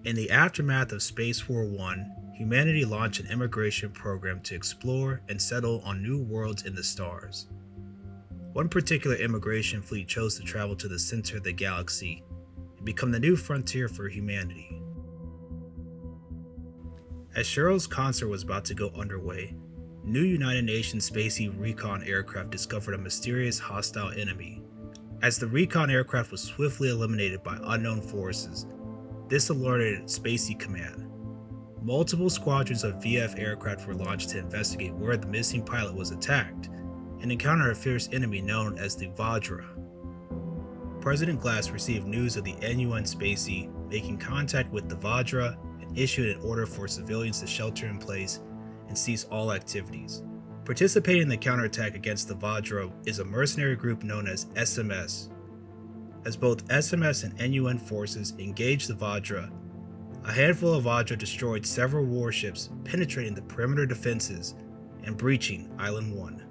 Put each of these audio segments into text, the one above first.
In the aftermath of Space War I, humanity launched an immigration program to explore and settle on new worlds in the stars. One particular immigration fleet chose to travel to the center of the galaxy and become the new frontier for humanity. As Cheryl's concert was about to go underway, new United Nations Spacey recon aircraft discovered a mysterious hostile enemy. As the recon aircraft was swiftly eliminated by unknown forces, this alerted Spacey Command. Multiple squadrons of VF aircraft were launched to investigate where the missing pilot was attacked and encountered a fierce enemy known as the Vajra. President Glass received news of the NUN Spacey making contact with the Vajra and issued an order for civilians to shelter in place and cease all activities. Participating in the counterattack against the Vajra is a mercenary group known as SMS. As both SMS and NUN forces engaged the Vajra, a handful of Vajra destroyed several warships, penetrating the perimeter defenses and breaching Island 1.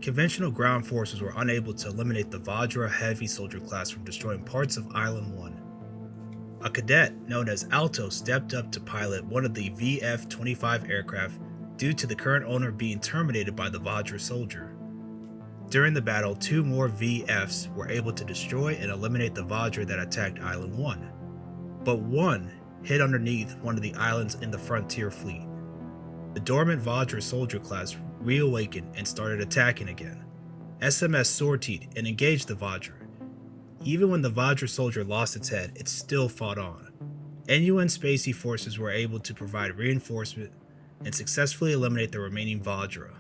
Conventional ground forces were unable to eliminate the Vajra heavy soldier class from destroying parts of Island 1. A cadet known as Alto stepped up to pilot one of the VF-25 aircraft due to the current owner being terminated by the Vajra soldier. During the battle, 2 more VFs were able to destroy and eliminate the Vajra that attacked Island 1, but one hid underneath one of the islands in the Frontier Fleet. The dormant Vajra soldier class reawakened and started attacking again. SMS sortied and engaged the Vajra. Even when the Vajra soldier lost its head, it still fought on. NUN Spacey forces were able to provide reinforcement and successfully eliminate the remaining Vajra.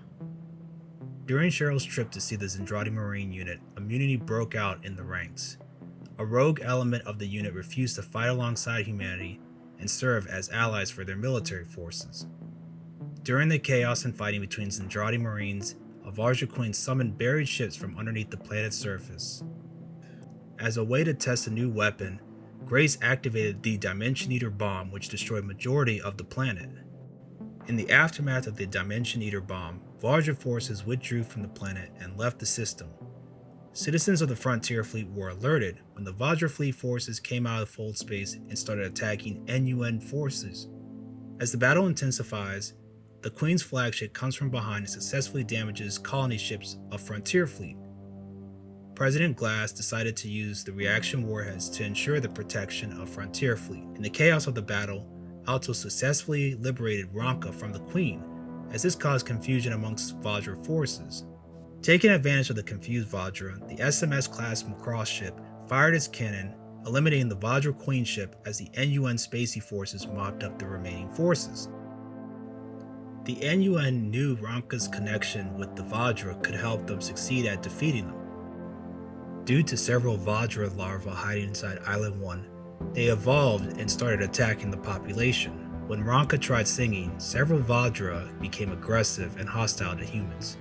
During Cheryl's trip to see the Zentradi Marine unit, a mutiny broke out in the ranks. A rogue element of the unit refused to fight alongside humanity and serve as allies for their military forces. During the chaos and fighting between Zentradi Marines, a Vajra Queen summoned buried ships from underneath the planet's surface. As a way to test a new weapon, Grace activated the Dimension Eater bomb, which destroyed majority of the planet. In the aftermath of the Dimension Eater bomb, Vajra forces withdrew from the planet and left the system. Citizens of the Frontier Fleet were alerted when the Vajra Fleet forces came out of the fold space and started attacking NUN forces. As the battle intensifies, the Queen's flagship comes from behind and successfully damages colony ships of Frontier Fleet. President Glass decided to use the reaction warheads to ensure the protection of Frontier Fleet. In the chaos of the battle, Alto successfully liberated Ronka from the Queen, as this caused confusion amongst Vajra forces. Taking advantage of the confused Vajra, the SMS-class Macross ship fired its cannon, eliminating the Vajra Queen ship as the NUN Spacey forces mopped up the remaining forces. The NUN knew Ronka's connection with the Vajra could help them succeed at defeating them. Due to several Vajra larvae hiding inside Island 1, they evolved and started attacking the population. When Ronka tried singing, several Vajra became aggressive and hostile to humans.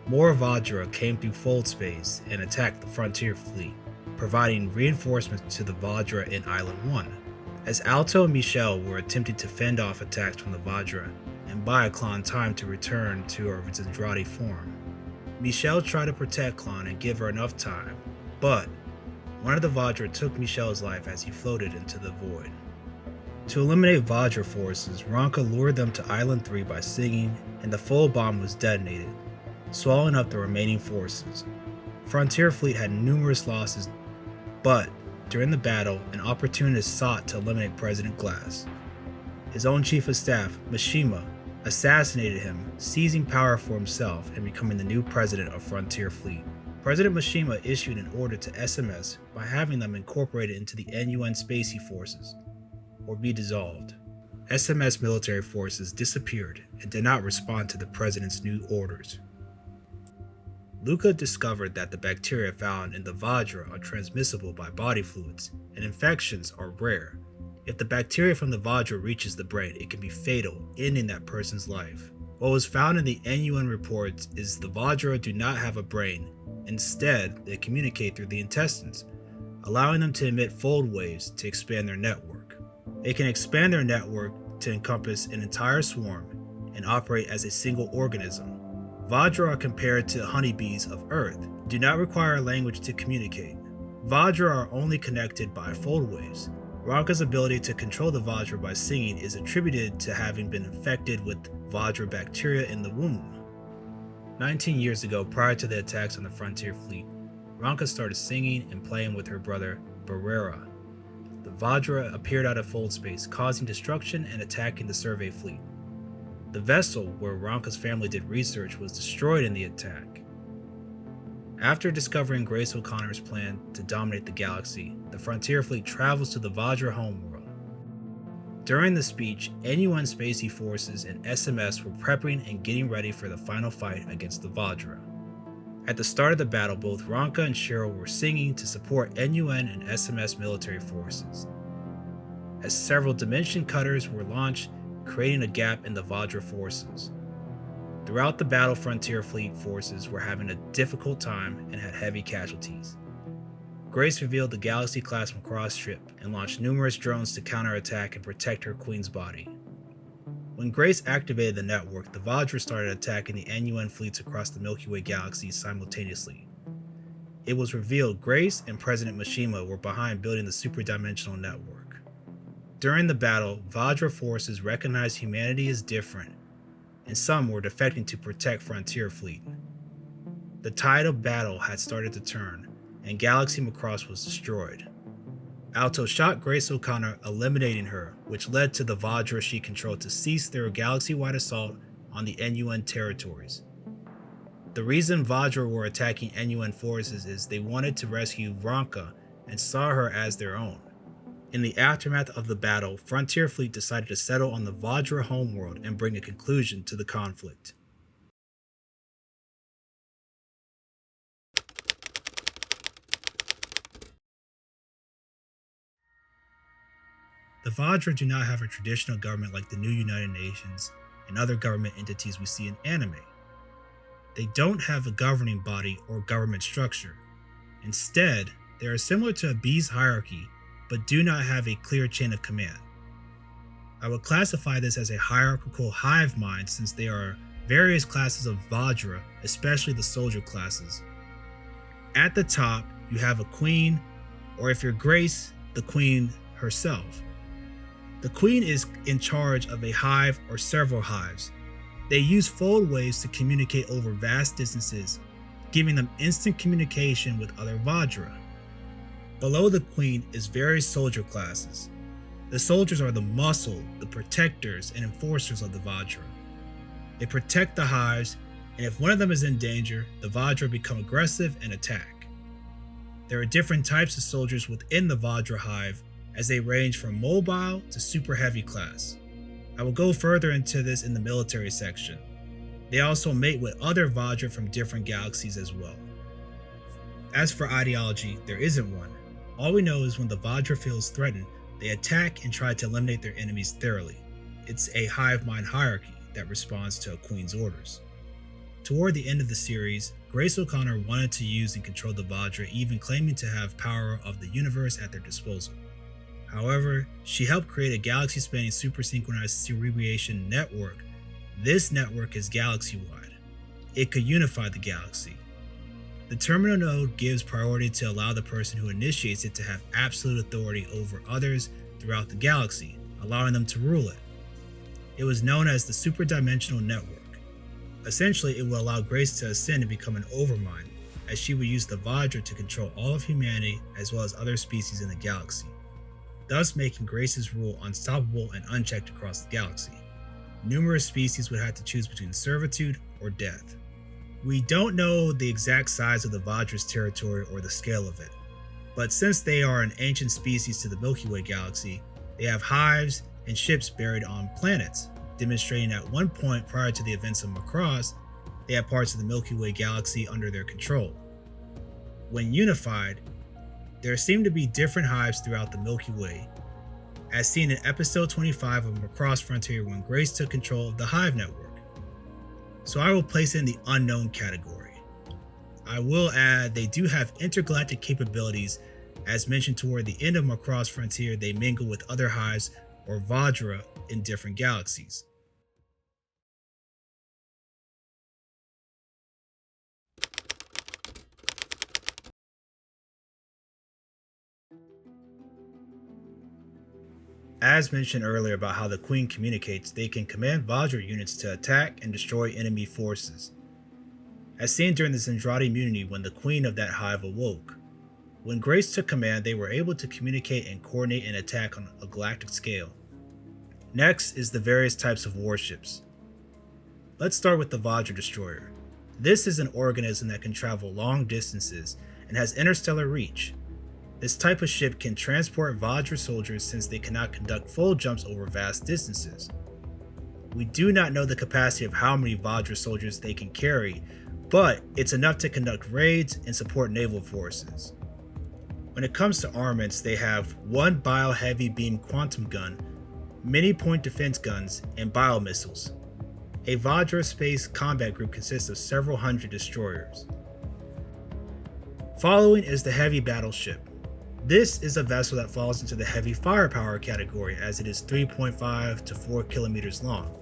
More Vajra came through fold space and attacked the Frontier Fleet, providing reinforcements to the Vajra in Island 1. As Alto and Michelle were attempting to fend off attacks from the Vajra and buy Klon time to return to her Zentradi form, Michelle tried to protect Klon and give her enough time, but one of the Vajra took Michelle's life as he floated into the void. To eliminate Vajra forces, Ronka lured them to Island 3 by singing, and the full bomb was detonated, swallowing up the remaining forces. Frontier Fleet had numerous losses, but during the battle, an opportunist sought to eliminate President Glass. His own chief of staff, Mishima, assassinated him, seizing power for himself and becoming the new president of Frontier Fleet. President Mishima issued an order to SMS by having them incorporated into the NUN Spacey forces, or be dissolved. SMS military forces disappeared and did not respond to the president's new orders. Luca discovered that the bacteria found in the Vajra are transmissible by body fluids, and infections are rare. If the bacteria from the Vajra reaches the brain, it can be fatal, ending that person's life. What was found in the NUN reports is the Vajra do not have a brain. Instead, they communicate through the intestines, allowing them to emit fold waves to expand their network. They can expand their network to encompass an entire swarm and operate as a single organism. Vajra are compared to honeybees of Earth, do not require a language to communicate. Vajra are only connected by fold waves. Ranka's ability to control the Vajra by singing is attributed to having been infected with Vajra bacteria in the womb. 19 years ago, prior to the attacks on the Frontier Fleet, Ranka started singing and playing with her brother, Barrera. The Vajra appeared out of fold space, causing destruction and attacking the survey fleet. The vessel where Ranka's family did research was destroyed in the attack. After discovering Grace O'Connor's plan to dominate the galaxy, the Frontier Fleet travels to the Vajra homeworld. During the speech, NUN Spacey forces and SMS were prepping and getting ready for the final fight against the Vajra. At the start of the battle, both Ranka and Cheryl were singing to support NUN and SMS military forces, as several dimension cutters were launched, creating a gap in the Vajra forces. Throughout the battle, Frontier Fleet forces were having a difficult time and had heavy casualties. Grace revealed the Galaxy-class Macross ship and launched numerous drones to counterattack and protect her queen's body. When Grace activated the network, the Vajra started attacking the NUN fleets across the Milky Way galaxy simultaneously. It was revealed Grace and President Mishima were behind building the superdimensional network. During the battle, Vajra forces recognized humanity as different, and some were defecting to protect Frontier Fleet. The tide of battle had started to turn, and Galaxy Macross was destroyed. Alto shot Grace O'Connor, eliminating her, which led to the Vajra she controlled to cease their galaxy-wide assault on the NUN territories. The reason Vajra were attacking NUN forces is they wanted to rescue Ranka and saw her as their own. In the aftermath of the battle, Frontier Fleet decided to settle on the Vajra homeworld and bring a conclusion to the conflict. The Vajra do not have a traditional government like the new United Nations and other government entities we see in anime. They don't have a governing body or government structure. Instead, they are similar to a bee's hierarchy, but do not have a clear chain of command. I would classify this as a hierarchical hive mind since there are various classes of Vajra, especially the soldier classes. At the top, you have a queen, or if you're Grace, the queen herself. The queen is in charge of a hive or several hives. They use fold waves to communicate over vast distances, giving them instant communication with other Vajra. Below the queen is various soldier classes. The soldiers are the muscle, the protectors, and enforcers of the Vajra. They protect the hives, and if one of them is in danger, the Vajra become aggressive and attack. There are different types of soldiers within the Vajra hive, as they range from mobile to super heavy class. I will go further into this in the military section. They also mate with other Vajra from different galaxies as well. As for ideology, there isn't one. All we know is when the Vajra feels threatened, they attack and try to eliminate their enemies thoroughly. It's a hive mind hierarchy that responds to a queen's orders. Toward the end of the series, Grace O'Connor wanted to use and control the Vajra, even claiming to have power of the universe at their disposal. However, she helped create a galaxy-spanning super-synchronized cerebration network. This network is galaxy-wide. It could unify the galaxy. The terminal node gives priority to allow the person who initiates it to have absolute authority over others throughout the galaxy, allowing them to rule it. It was known as the superdimensional network. Essentially, it will allow Grace to ascend and become an overmind, as she would use the Vajra to control all of humanity as well as other species in the galaxy, thus making Grace's rule unstoppable and unchecked across the galaxy. Numerous species would have to choose between servitude or death. We don't know the exact size of the Vajra's territory or the scale of it, but since they are an ancient species to the Milky Way galaxy, they have hives and ships buried on planets, demonstrating at one point prior to the events of Macross, they had parts of the Milky Way galaxy under their control. When unified, there seem to be different hives throughout the Milky Way, as seen in episode 25 of Macross Frontier when Grace took control of the hive network. So I will place it in the unknown category. I will add they do have intergalactic capabilities, as mentioned toward the end of Macross Frontier. They mingle with other hives or Vajra in different galaxies. As mentioned earlier about how the Queen communicates, they can command Vajra units to attack and destroy enemy forces, as seen during the Zentradi mutiny when the Queen of that hive awoke. When Grace took command, they were able to communicate and coordinate an attack on a galactic scale. Next is the various types of warships. Let's start with the Vajra destroyer. This is an organism that can travel long distances and has interstellar reach. This type of ship can transport Vajra soldiers since they cannot conduct full jumps over vast distances. We do not know the capacity of how many Vajra soldiers they can carry, but it's enough to conduct raids and support naval forces. When it comes to armaments, they have one bio-heavy beam quantum gun, many point defense guns, and bio-missiles. A Vajra space combat group consists of several hundred destroyers. Following is the heavy battleship. This is a vessel that falls into the heavy firepower category as it is 3.5 to 4 kilometers long.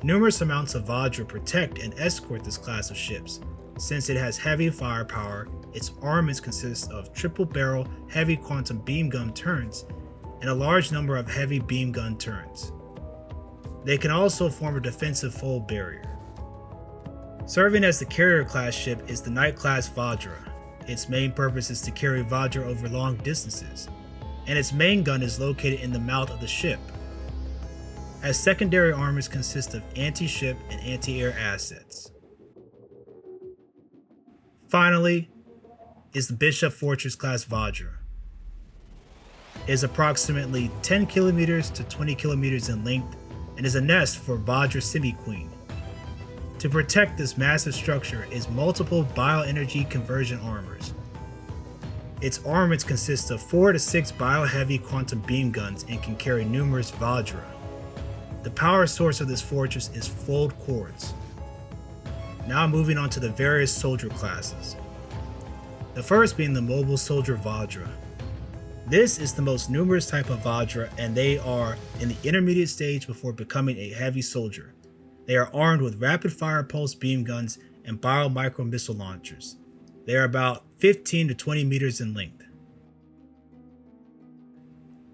Numerous amounts of Vajra protect and escort this class of ships. Since it has heavy firepower, its armaments consist of triple-barrel heavy quantum beam gun turrets and a large number of heavy beam gun turrets. They can also form a defensive fold barrier. Serving as the carrier class ship is the Knight class Vajra. Its main purpose is to carry Vajra over long distances, and its main gun is located in the mouth of the ship. As secondary armors consist of anti-ship and anti-air assets. Finally is the Bishop Fortress class Vajra. It is approximately 10 kilometers to 20 kilometers in length and is a nest for Vajra Semi-Queen. To protect this massive structure is multiple bioenergy conversion armors. Its armaments consist of 4 to 6 bio-heavy quantum beam guns and can carry numerous Vajra. The power source of this fortress is fold quartz. Now moving on to the various soldier classes. The first being the mobile soldier Vajra. This is the most numerous type of Vajra, and they are in the intermediate stage before becoming a heavy soldier. They are armed with rapid fire pulse beam guns and bio-micro missile launchers. They are about 15 to 20 meters in length.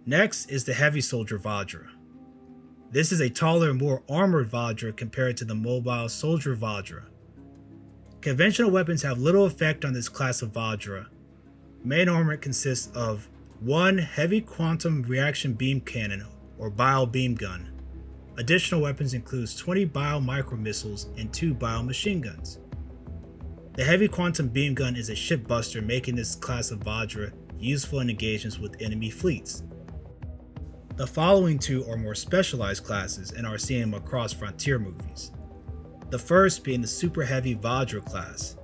Next is the heavy soldier Vajra. This is a taller, more armored Vajra compared to the mobile soldier Vajra. Conventional weapons have little effect on this class of Vajra. Main armament consists of one heavy quantum reaction beam cannon or bio beam gun. Additional weapons include 20 bio-micro missiles and 2 bio-machine guns. The heavy quantum beam gun is a ship buster, making this class of Vajra useful in engagements with enemy fleets. The following two are more specialized classes and are seen in Macross Frontier movies. The first being the Super Heavy Vajra class.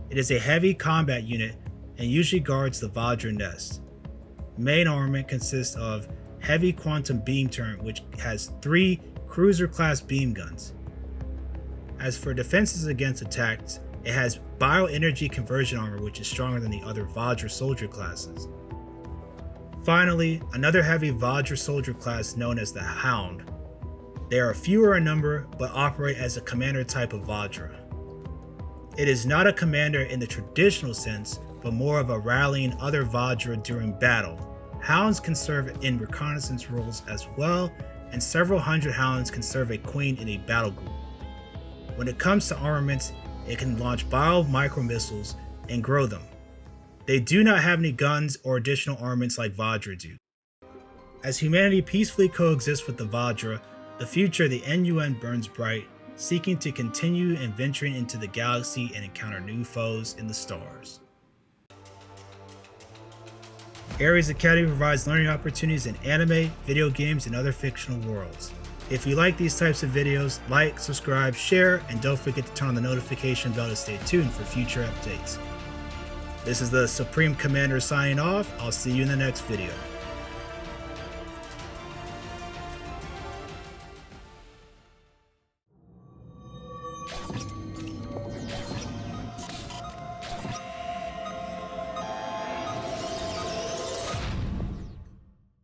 It is a heavy combat unit and usually guards the Vajra nest. Main armament consists of heavy quantum beam turret, which has 3 cruiser class beam guns. As for defenses against attacks, it has bioenergy conversion armor, which is stronger than the other Vajra soldier classes. Finally, another heavy Vajra soldier class known as the Hound. They are fewer in number but operate as a commander type of Vajra. It is not a commander in the traditional sense, but more of a rallying other Vajra during battle. Hounds can serve in reconnaissance roles as well, and several hundred Hounds can serve a queen in a battle group. When it comes to armaments, it can launch bio-micro missiles and grow them. They do not have any guns or additional armaments like Vajra do. As humanity peacefully coexists with the Vajra, the future of the NUN burns bright, seeking to continue and venturing into the galaxy and encounter new foes in the stars. Ares Academy provides learning opportunities in anime, video games, and other fictional worlds. If you like these types of videos, like, subscribe, share, and don't forget to turn on the notification bell to stay tuned for future updates. This is the Supreme Commander signing off. I'll see you in the next video.